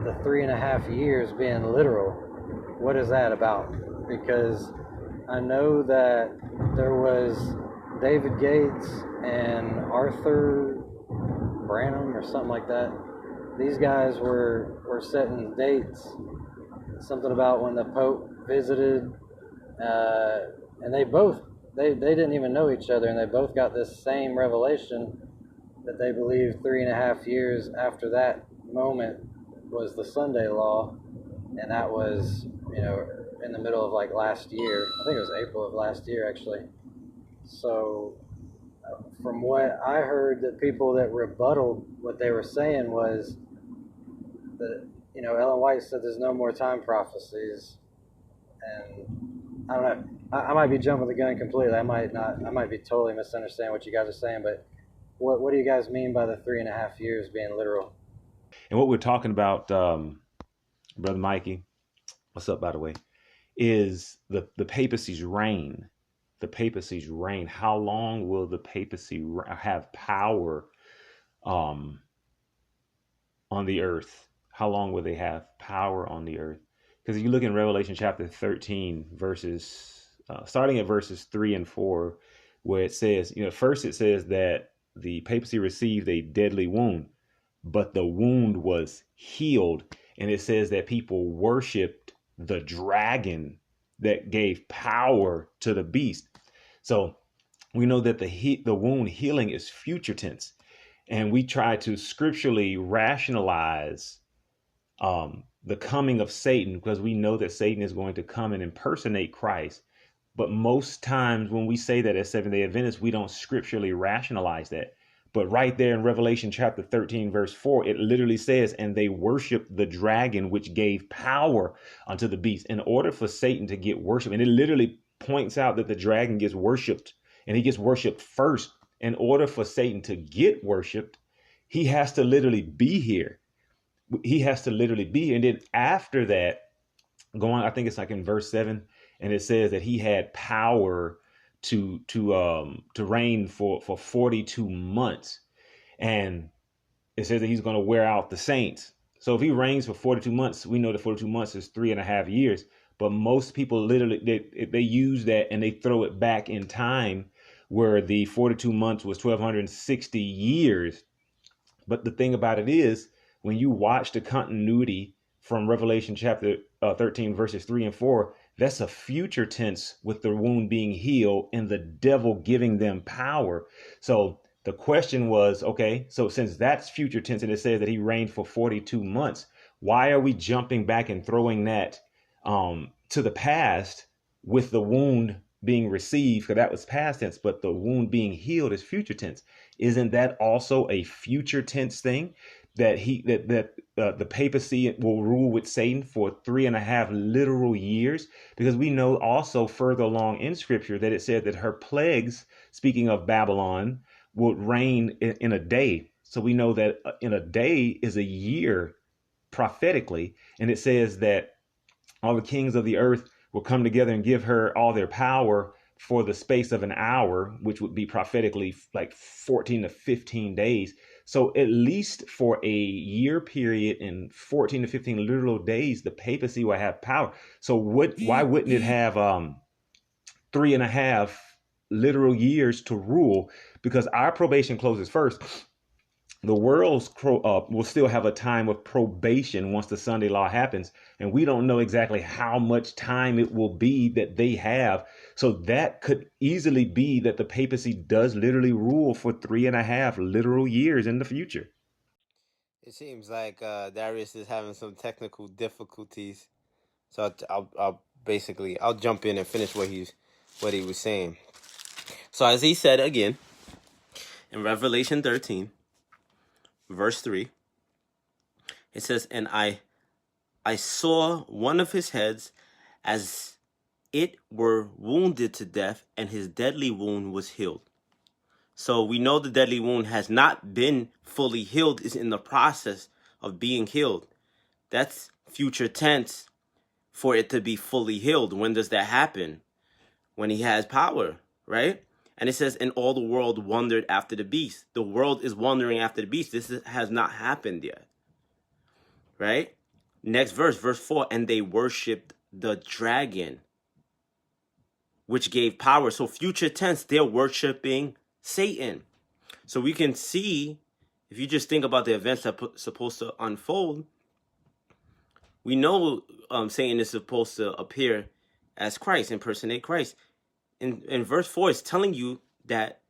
the 3.5 years being literal, what is that about? Because I know that there was David Gates and Arthur Branham or something like that. These guys were setting dates, something about when the Pope visited, and they didn't even know each other, and they both got this same revelation that they believe 3.5 years after that moment was the Sunday law, and that was, in the middle of like last year. I think it was April of last year, actually. So from what I heard, the people that rebutted what they were saying was that, Ellen White said there's no more time prophecies, and I don't know. I might be jumping the gun completely. I might not. I might be totally misunderstanding what you guys are saying. But what do you guys mean by the 3.5 years being literal? And what we're talking about, Brother Mikey, what's up, by the way, is the papacy's reign. The papacy's reign. How long will the papacy have power on the earth? How long will they have power on the earth? Because if you look in Revelation chapter 13, starting at verses 3 and 4, where it says, first it says that the papacy received a deadly wound, but the wound was healed. And it says that people worshiped the dragon that gave power to the beast. So we know that the wound healing is future tense. And we try to scripturally rationalize the coming of Satan, because we know that Satan is going to come and impersonate Christ. But most times when we say that as Seventh-day Adventists, we don't scripturally rationalize that. But right there in Revelation chapter 13, verse 4, it literally says, and they worshiped the dragon which gave power unto the beast. In order for Satan to get worship, and it literally points out that the dragon gets worshiped, and he gets worshiped first. In order for Satan to get worshiped, he has to literally be here. He has to literally be here. And then after that, I think it's like in verse 7, and it says that he had power to reign for 42 months. And it says that he's going to wear out the saints. So if he reigns for 42 months, we know that 42 months is 3.5 years. But most people literally, they use that and they throw it back in time, where the 42 months was 1,260 years. But the thing about it is, when you watch the continuity from Revelation chapter 13, verses 3 and 4, that's a future tense with the wound being healed and the devil giving them power. So the question was, okay, so since that's future tense and it says that he reigned for 42 months, why are we jumping back and throwing that to the past with the wound being received? Because that was past tense, but the wound being healed is future tense. Isn't that also a future tense thing? That the papacy will rule with Satan for 3.5 literal years, because we know also further along in scripture that it said that her plagues, speaking of Babylon, would reign in a day. So we know that in a day is a year prophetically, and it says that all the kings of the earth will come together and give her all their power for the space of an hour, which would be prophetically like 14 to 15 days. So at least for a year period in 14 to 15 literal days, the papacy will have power. So why wouldn't it have 3.5 literal years to rule? Because our probation closes first. The world's will still have a time of probation once the Sunday law happens. And we don't know exactly how much time it will be that they have. So that could easily be that the papacy does literally rule for 3.5 literal years in the future. It seems like Darius is having some technical difficulties. So I'll jump in and finish what he was saying. So as he said again, in Revelation 13, verse 3, it says, and I saw one of his heads as it were wounded to death, and his deadly wound was healed. So we know the deadly wound has not been fully healed, is in the process of being healed. That's future tense for it to be fully healed. When does that happen? When he has power, right? And it says, and all the world wondered after the beast. The world is wondering after the beast. This has not happened yet, right? Next verse, verse 4, and they worshipped the dragon, which gave power. So future tense, they're worshiping Satan. So we can see, if you just think about the events that are supposed to unfold, we know Satan is supposed to appear as Christ, impersonate Christ. In verse 4, it's telling you that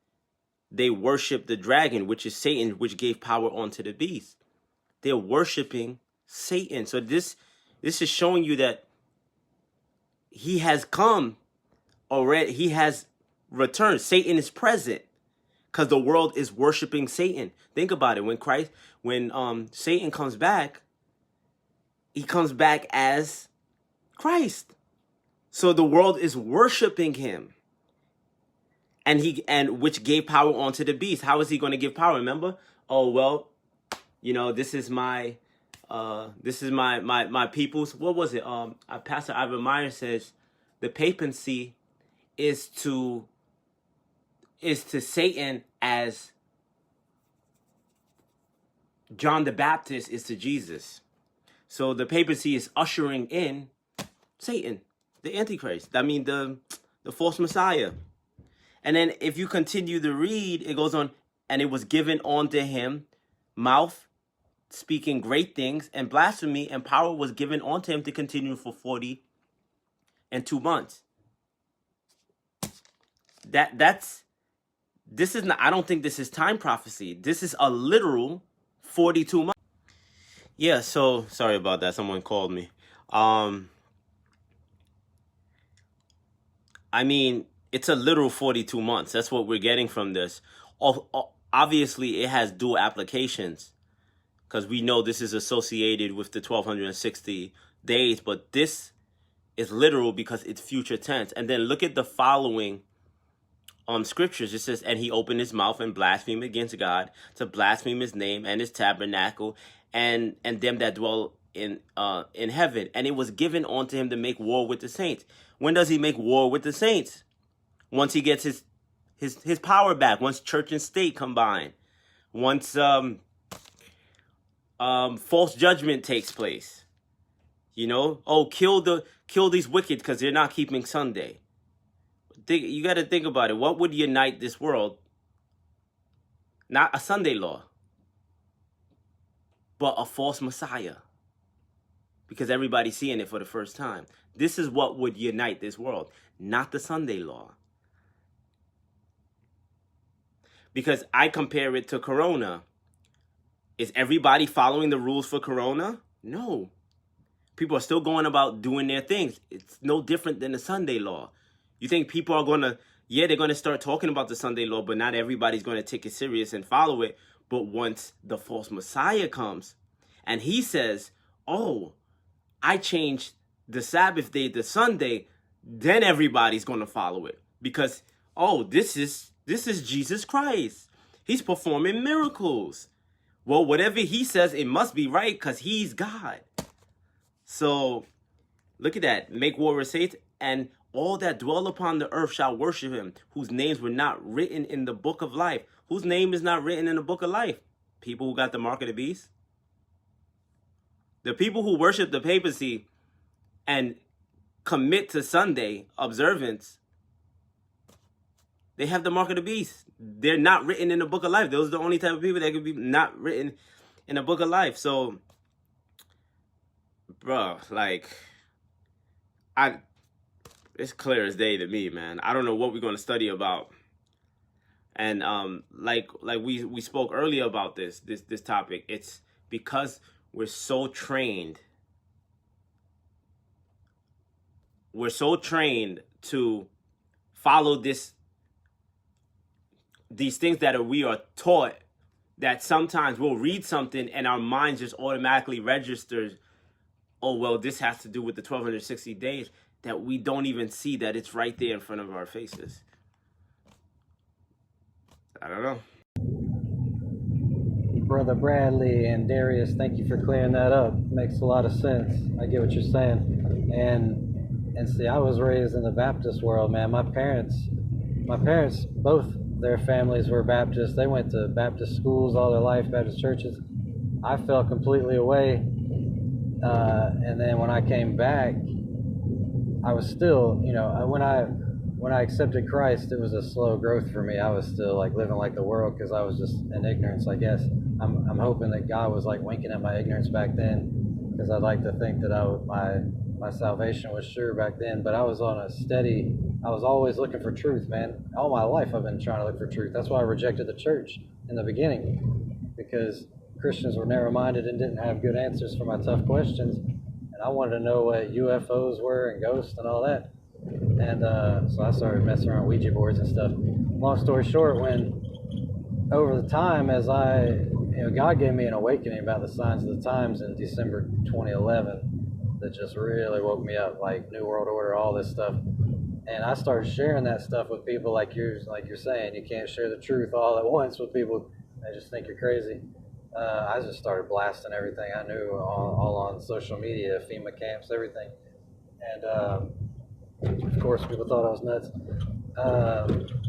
they worship the dragon, which is Satan, which gave power onto the beast. They're worshiping Satan. So this is showing you that he has come already. He has returned. Satan is present because the world is worshiping Satan. Think about it. When Satan comes back, he comes back as Christ. So the world is worshiping him. And which gave power onto the beast. How is he going to give power? Remember? Oh, well, this is my people's. What was it? Pastor Ivan Meyer says the papacy is to Satan as John the Baptist is to Jesus. So the papacy is ushering in Satan, the Antichrist. I mean the false Messiah. And then if you continue to read, it goes on, and it was given unto him mouth speaking great things, and blasphemy, and power was given unto him to continue for 42 months. This is not, I don't think this is time prophecy. This is a literal 42 months. Yeah, so sorry about that. Someone called me. I mean, it's a literal 42 months. That's what we're getting from this. Obviously, it has dual applications because we know this is associated with the 1260 days, but this is literal because it's future tense. And then look at the following scriptures. It says, and he opened his mouth and blasphemed against God, to blaspheme his name and his tabernacle and them that dwell in heaven. And it was given unto him to make war with the saints. When does he make war with the saints? Once he gets his power back, once church and state combine, once false judgment takes place. Kill these wicked because they're not keeping Sunday. You got to think about it. What would unite this world? Not a Sunday law, but a false Messiah. Because everybody's seeing it for the first time. This is what would unite this world, not the Sunday law. Because I compare it to Corona. Is everybody following the rules for Corona? No. People are still going about doing their things. It's no different than the Sunday law. You think people are going to, they're going to start talking about the Sunday law, but not everybody's going to take it serious and follow it. But once the false Messiah comes and he says, oh, I changed the Sabbath day to Sunday, then everybody's going to follow it. Because, oh, this is Jesus Christ. He's performing miracles. Well, whatever he says, it must be right because he's God. So look at that. Make war with Satan, and all that dwell upon the earth shall worship him, whose names were not written in the book of life. Whose name is not written in the book of life? People who got the mark of the beast. The people who worship the papacy and commit to Sunday observance, they have the mark of the beast. They're not written in the book of life. Those are the only type of people that could be not written in the book of life. So, bro, it's clear as day to me, man. I don't know what we're going to study about. And like we spoke earlier about this topic. It's because we're so trained. We're so trained to follow these things that we are taught, that sometimes we'll read something and our mind just automatically registers, oh, well, this has to do with the 1260 days, that we don't even see that it's right there in front of our faces. I don't know. Brother Bradley and Darius, thank you for clearing that up. Makes a lot of sense. I get what you're saying. And see, I was raised in the Baptist world, man. My parents, both their families were Baptist. They went to Baptist schools all their life, Baptist churches. I fell completely away And then when I came back, I was still, when I accepted Christ, it was a slow growth for me. I was still like living like the world because I was just in ignorance, I guess. I'm hoping that God was like winking at my ignorance back then, because I'd like to think that my salvation was sure back then. But I was I was always looking for truth, man. All my life I've been trying to look for truth. That's why I rejected the church in the beginning, because Christians were narrow-minded and didn't have good answers for my tough questions. And I wanted to know what UFOs were and ghosts and all that. And so I started messing around with Ouija boards and stuff. Long story short, when over the time, God gave me an awakening about the signs of the times in December 2011 that just really woke me up, like New World Order, all this stuff. And I started sharing that stuff with people like you're saying. You can't share the truth all at once with people. They just think you're crazy. I just started blasting everything I knew all on social media, FEMA camps, everything. And of course, people thought I was nuts.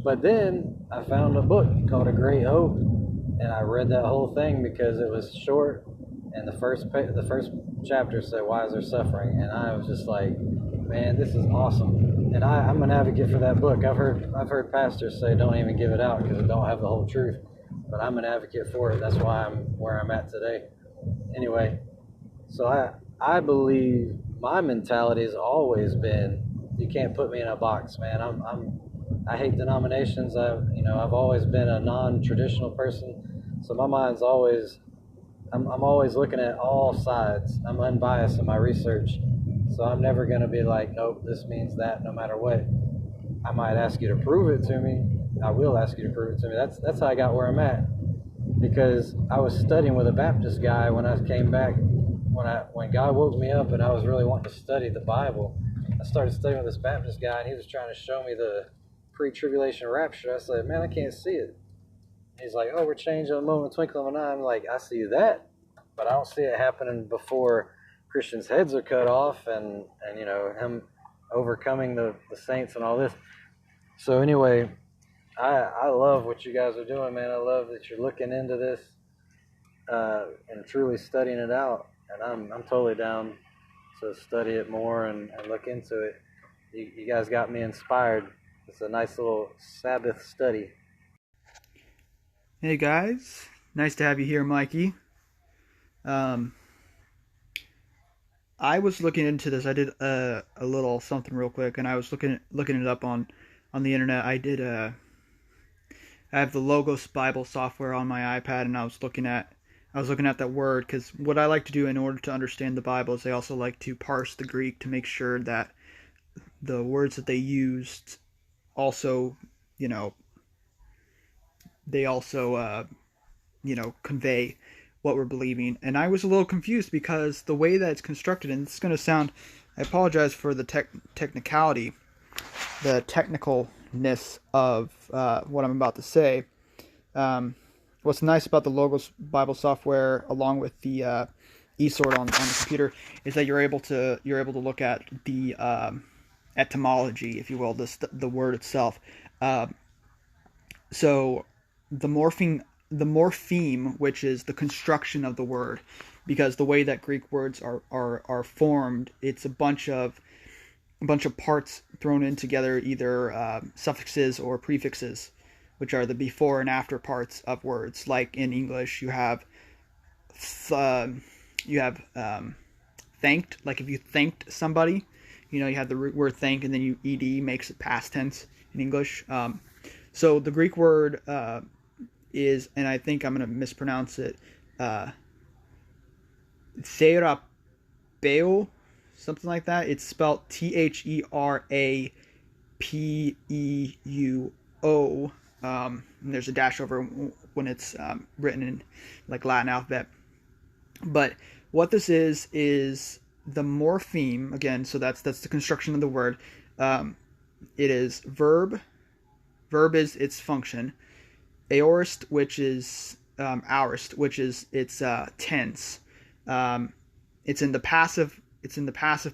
But then I found a book called A Great Hope, and I read that whole thing because it was short, and the first chapter said, "Why is there suffering?" And I was just like, "Man, this is awesome!" And I'm an advocate for that book. I've heard pastors say, "Don't even give it out because it don't have the whole truth." But I'm an advocate for it. That's why I'm where I'm at today. Anyway, so I believe my mentality has always been, you can't put me in a box, man. I hate denominations. I've always been a non-traditional person, so my mind's always, I'm always looking at all sides. I'm unbiased in my research, so I'm never going to be like, nope, this means that, no matter what. I might ask you to prove it to me. I will ask you to prove it to me. That's how I got where I'm at, because I was studying with a Baptist guy when I came back. When God woke me up and I was really wanting to study the Bible, I started studying with this Baptist guy, and he was trying to show me the pre-tribulation rapture. I said, "Man, I can't see it." He's like, "Oh, we're changing a moment, twinkling of an eye." I'm like, "I see that, but I don't see it happening before Christians' heads are cut off, and him overcoming the saints and all this." So anyway, I love what you guys are doing, man. I love that you're looking into this and truly studying it out. And I'm totally down to study it more and look into it. You guys got me inspired. It's a nice little Sabbath study. Hey guys, nice to have you here, Mikey. I was looking into this. I did a little something real quick, and I was looking it up on the internet. I have the Logos Bible software on my iPad, and I was looking at that word, because what I like to do in order to understand the Bible is I also like to parse the Greek to make sure that the words that they used also, they also convey what we're believing. And I was a little confused because the way that it's constructed, and it's going to sound, I apologize for the technicality, the technicalness of what I'm about to say. What's nice about the Logos Bible software, along with the eSword on the computer, is that you're able to look at the etymology, if you will, the word itself. So the morpheme, which is the construction of the word, because the way that Greek words are formed, it's a bunch of parts thrown in together, either suffixes or prefixes, which are the before and after parts of words. Like in English, you have thanked. Like if you thanked somebody, you have the root word thank, and then you ed makes it past tense in English. So the Greek word is, and I think I'm going to mispronounce it, therapeo, something like that. It's spelled THERAPEUO. And there's a dash over when it's written in like Latin alphabet. But what this is the morpheme, again, so that's the construction of the word. It is verb is its function, aorist, which is aorist, which is its tense. It's in the passive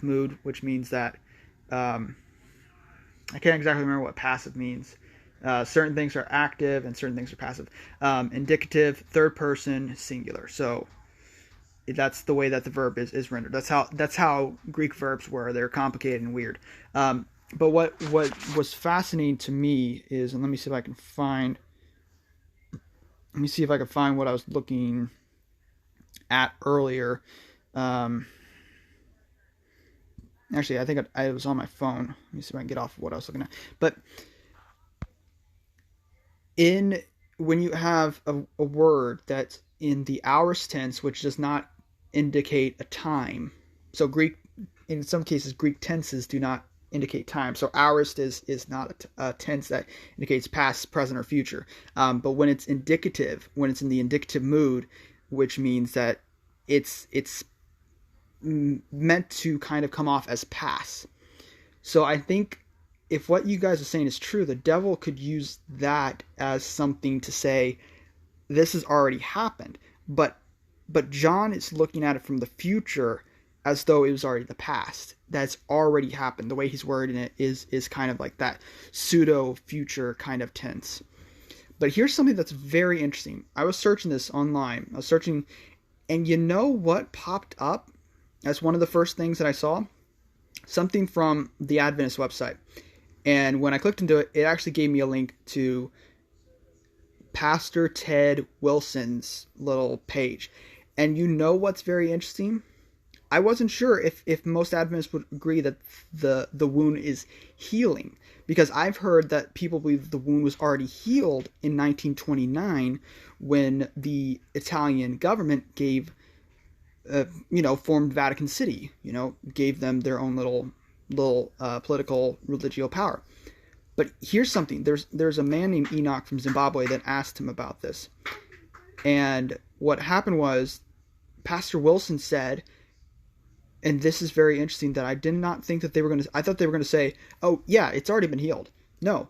mood, which means that I can't exactly remember what passive means. Certain things are active and certain things are passive. Indicative, third person, singular. So that's the way that the verb is rendered. That's how Greek verbs were. They're complicated and weird. But what was fascinating to me is, and let me see if I can find what I was looking at earlier. Actually, I think I was on my phone. Let me see if I can get off of what I was looking at. But when you have a word that's in the aorist tense, which does not indicate a time. So Greek, in some cases, Greek tenses do not indicate time. So aorist is not a tense that indicates past, present, or future. But when it's indicative, when it's in the indicative mood, which means that it's meant to kind of come off as past. So I think if what you guys are saying is true, the devil could use that as something to say, this has already happened. But John is looking at it from the future as though it was already the past. That's already happened. The way he's wording it is kind of like that pseudo future kind of tense. But here's something that's very interesting. I was searching this online. And you know what popped up as one of the first things that I saw? Something from the Adventist website. And when I clicked into it, it actually gave me a link to Pastor Ted Wilson's little page. And you know what's very interesting? I wasn't sure if most Adventists would agree that the wound is healing. Because I've heard that people believe the wound was already healed in 1929 when the Italian government gave formed Vatican City, gave them their own little political religio power. But here's something. There's a man named Enoch from Zimbabwe that asked him about this. And what happened was Pastor Wilson said, and this is very interesting, that I did not think that I thought they were going to say, oh yeah, it's already been healed. No.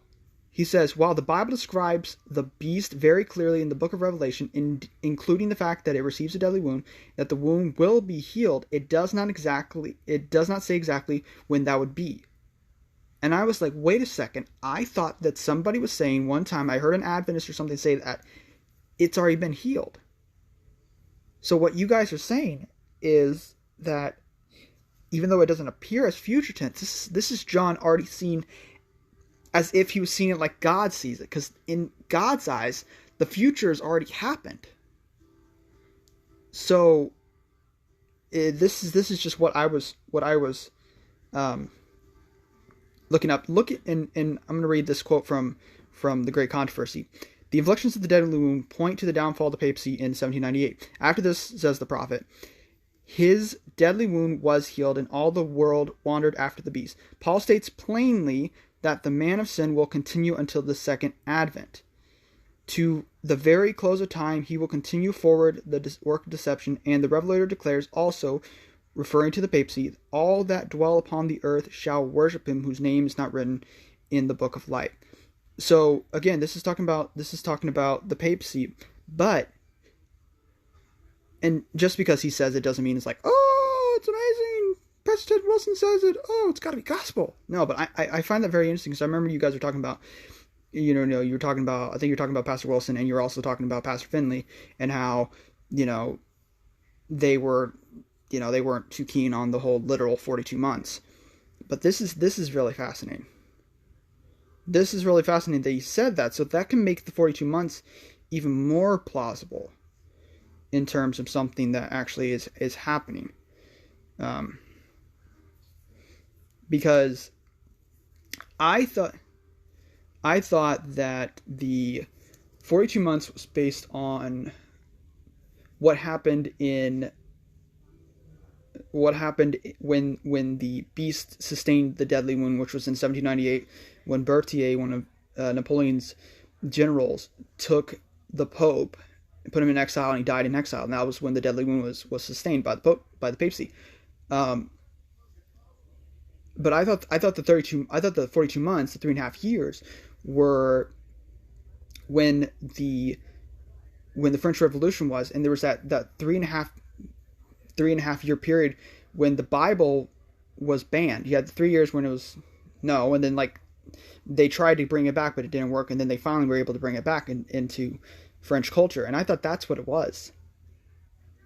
He says, while the Bible describes the beast very clearly in the book of Revelation, including the fact that it receives a deadly wound, that the wound will be healed, it does not say exactly when that would be. And I was like, wait a second. I thought that somebody was saying one time, I heard an Adventist or something say that it's already been healed. So what you guys are saying is that even though it doesn't appear as future tense, this is John already seen as if he was seeing it like God sees it, because in God's eyes, the future has already happened. So this is just what I was looking up. And I'm going to read this quote from The Great Controversy. The inflictions of the deadly wound point to the downfall of the papacy in 1798. After this, says the prophet, his deadly wound was healed, and all the world wandered after the beast. Paul states plainly that the man of sin will continue until the second advent. To the very close of time, he will continue forward the work of deception, and the Revelator declares also, referring to the papacy, all that dwell upon the earth shall worship him whose name is not written in the book of life. So again, this is talking about the papacy, and just because he says it doesn't mean it's like, oh, it's amazing, Pastor Ted Wilson says it, oh, it's got to be gospel. No, but I find that very interesting, because I remember you guys were talking about, I think you're talking about Pastor Wilson, and you're also talking about Pastor Finley, and how, they weren't too keen on the whole literal 42 months. But this is really fascinating. This is really fascinating that he said that, so that can make the 42 months even more plausible in terms of something that actually is happening. Because I thought that the 42 months was based on what happened when the beast sustained the deadly wound, which was in 1798, when Berthier, one of Napoleon's generals, took the Pope and put him in exile, and he died in exile. And that was when the deadly wound was sustained by the papacy. But I thought the 42 months, the 3.5 years, were when the French Revolution was, and there was that 3.5 year period when the Bible was banned. You had the 3 years when it was no, and then they tried to bring it back, but it didn't work, and then they finally were able to bring it back into French culture. And I thought that's what it was.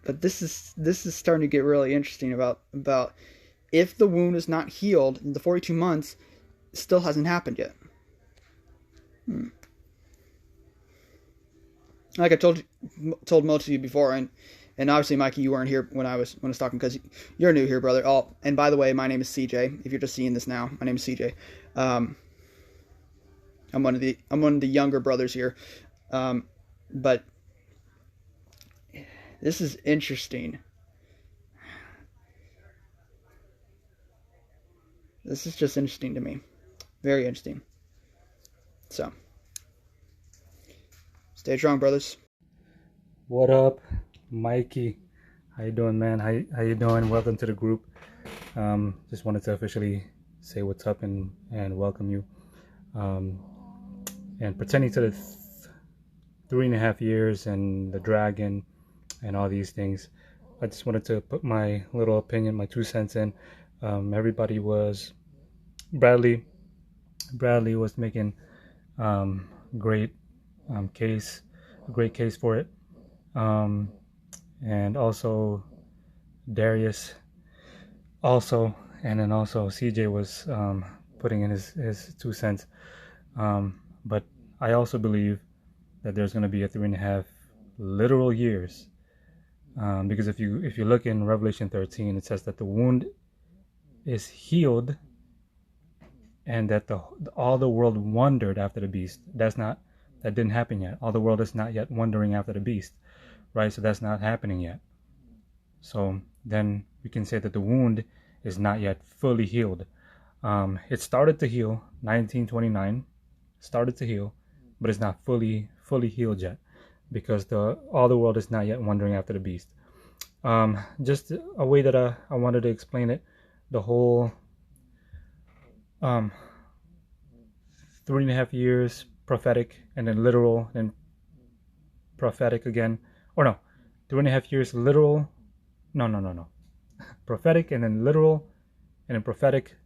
But this is starting to get really interesting about if the wound is not healed in the 42 months, it still hasn't happened yet. Like I told most of you before, and obviously, Mikey, you weren't here when I was talking because you're new here, brother. Oh, and by the way, my name is CJ. If you're just seeing this now, my name is CJ. I'm one of the younger brothers here, but this is interesting. This is just interesting to me, very interesting. So, stay strong, brothers. What up, Mikey? How you doing, man? How you doing? Welcome to the group. Just wanted to officially say what's up and welcome you. And pertaining to the 3.5 years and the dragon and all these things, I just wanted to put my little opinion, my 2 cents in. Everybody was Bradley was making great case for it, and also Darius also, and then also CJ was putting in his 2 cents, but I also believe that there's going to be a 3.5 literal years, because if you look in Revelation 13, it says that the wound is healed and that all the world wondered after the beast. That didn't happen yet. All the world is not yet wondering after the beast, right? So that's not happening yet. So then we can say that the wound is not yet fully healed. It started to heal 1929, started to heal, but it's not fully healed yet, because all the world is not yet wondering after the beast. Just a way that I wanted to explain it, the whole 3.5 years prophetic and then literal and prophetic again, or no, 3.5 years literal, no, prophetic and then literal and then prophetic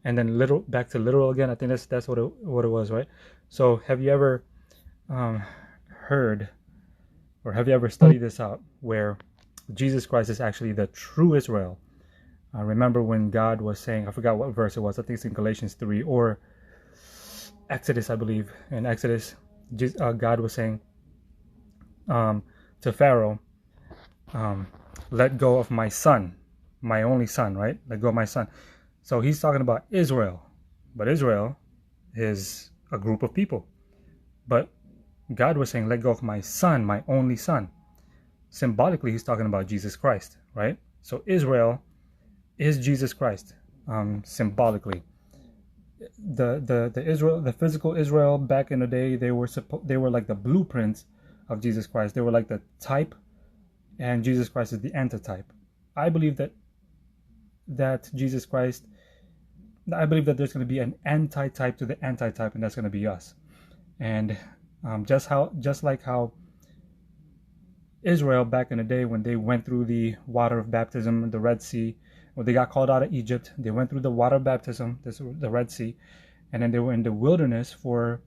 and then literal back to literal again. I think that's what it was, right? So have you ever heard, or have you ever studied this out, where Jesus Christ is actually the true Israel? Remember when God was saying, I forgot what verse it was, I think it's in Galatians 3 or Exodus, I believe. In Exodus, God was saying to Pharaoh, let go of my son, my only son, right? Let go of my son. So he's talking about Israel, but Israel is a group of people. But God was saying, let go of my son, my only son. Symbolically, he's talking about Jesus Christ, right? So Israel is Jesus Christ, symbolically. The physical Israel back in the day, they were like the blueprints of Jesus Christ. They were like the type, and Jesus Christ is the antitype. I believe that Jesus Christ, I believe that there's going to be an antitype to the antitype, and that's going to be us. And just like how Israel back in the day, when they went through the water of baptism, the Red Sea, when they got called out of Egypt, they went through the water of baptism, the Red Sea, and then they were in the wilderness for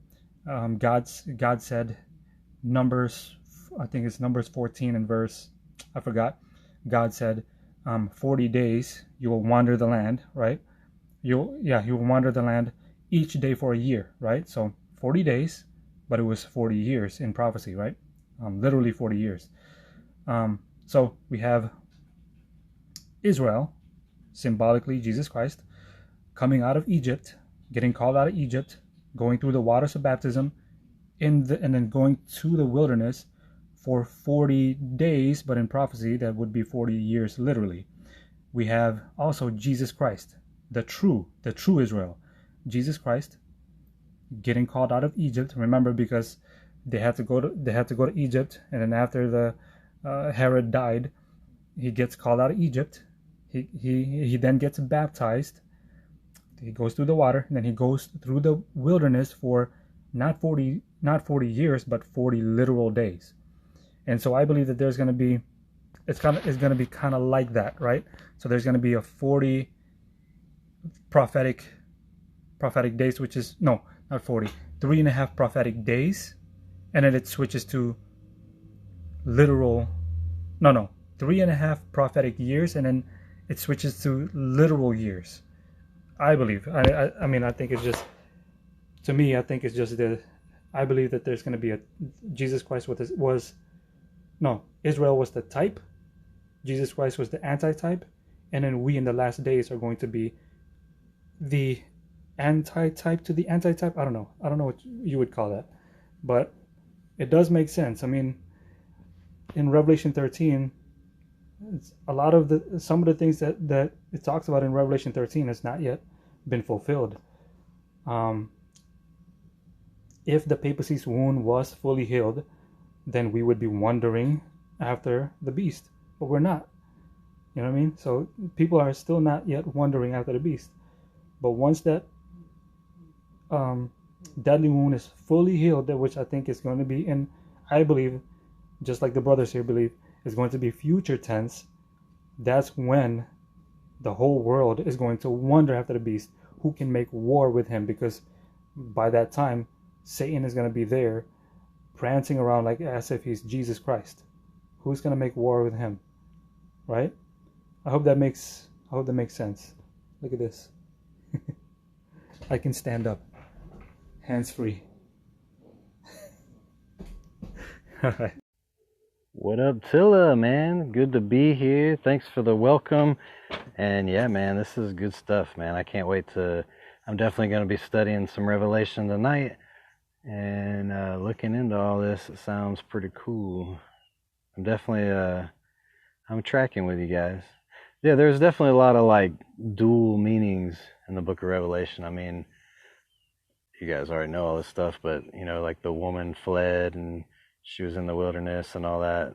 God said, Numbers, I think it's Numbers 14 and verse, I forgot. God said, 40 days you will wander the land, right? You will wander the land each day for a year, right? So 40 days, but it was 40 years in prophecy, right? Literally 40 years. So we have Israel, symbolically Jesus Christ, coming out of Egypt, getting called out of Egypt, going through the waters of baptism, and then going to the wilderness for 40 days, but in prophecy that would be 40 years literally. We have also Jesus Christ, the true Israel, Jesus Christ, getting called out of Egypt. Remember, because they had to go to Egypt, and then after the Herod died, he gets called out of Egypt. He then gets baptized. He goes through the water, and then he goes through the wilderness for not 40 years, but 40 literal days. And so I believe that there's going to be, it's going to be kind of like that, right? So there's going to be a 40 prophetic days, which is, no, not 40, 3.5 prophetic days, and then it switches to literal no, 3.5 prophetic years, and then it switches to literal years. I believe. I mean, I think it's just, to me, I think it's just I believe that there's going to be Jesus Christ Israel was the type, Jesus Christ was the anti-type, and then we in the last days are going to be the anti-type to the anti-type. I don't know what you would call that, but it does make sense. I mean, in Revelation 13, some of the things that it talks about in Revelation 13 has not yet been fulfilled. If the papacy's wound was fully healed, then we would be wandering after the beast, but we're not. You know what I mean? So people are still not yet wandering after the beast. But once that deadly wound is fully healed, which I think is going to be I believe, just like the brothers here believe, is going to be future tense, that's when the whole world is going to wander after the beast, who can make war with him, because by that time, Satan is going to be there, prancing around like as if he's Jesus Christ. Who's going to make war with him? Right? I hope that makes sense. Look at this. I can stand up. Hands free. All right. What up, Tilla, man? Good to be here. Thanks for the welcome. And yeah, man, this is good stuff, man. I can't wait I'm definitely going to be studying some Revelation tonight and looking into all this. It sounds pretty cool. I'm definitely, I'm tracking with you guys. Yeah, there's definitely a lot of like dual meanings in the book of Revelation. I mean, you guys already know all this stuff, but you know, like the woman fled and she was in the wilderness and all that,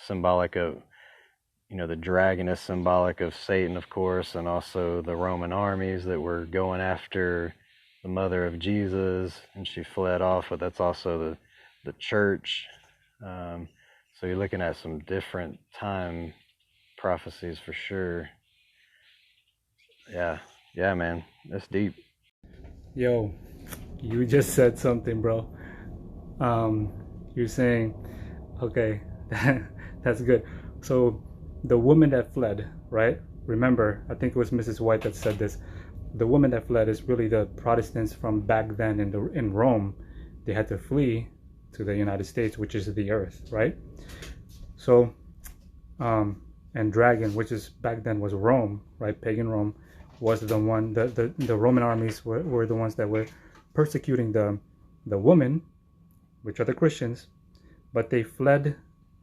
symbolic of, you know, the dragon is symbolic of Satan, of course, and also the Roman armies that were going after the mother of Jesus, and she fled off, but that's also the church. So you're looking at some different time prophecies for sure. Yeah, man, that's deep. Yo, you just said something, bro. You're saying, okay, that's good. So the woman that fled, right? Remember, I think it was Mrs. White that said this. The woman that fled is really the Protestants from back then in Rome. They had to flee to the United States, which is the earth, right? So, and dragon, which is back then was Rome, right? Pagan Rome was the one. The Roman armies were the ones that were persecuting the woman, which are the Christians, but they fled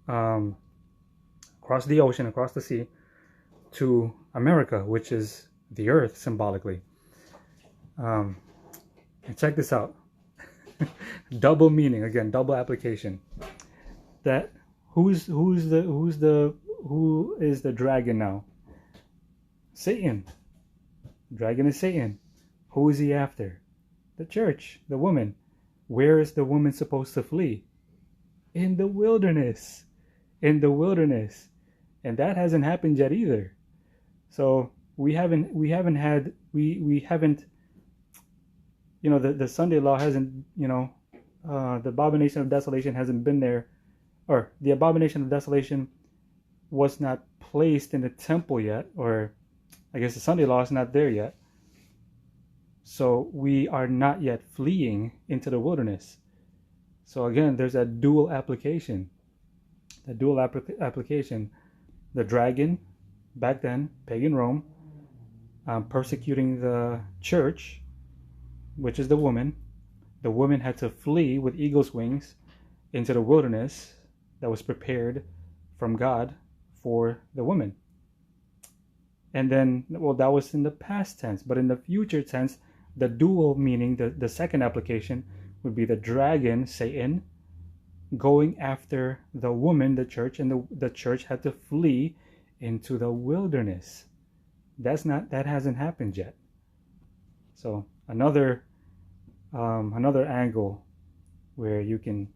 across the ocean, across the sea, to America, which is the earth symbolically. And check this out. Double meaning, again, double application. That who is the dragon now? Satan. Dragon is Satan. Who is he after? The church, the woman. Where is the woman supposed to flee? In the wilderness. In the wilderness. And that hasn't happened yet either. So we haven't, you know, the Sunday law hasn't, you know, the abomination of desolation hasn't been there, or the abomination of desolation was not placed in the temple yet, or I guess the Sunday law is not there yet. So we are not yet fleeing into the wilderness. So again, there's a dual application. The dual application. The dragon, back then, pagan Rome, persecuting the church, which is the woman. The woman had to flee with eagle's wings into the wilderness that was prepared from God for the woman. And then, well, that was in the past tense, but in the future tense, the dual meaning, the second application would be the dragon, Satan, going after the woman, the church, and the church had to flee into the wilderness. That hasn't happened yet. So another angle where you can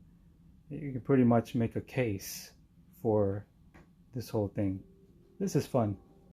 pretty much make a case for this whole thing. This is fun.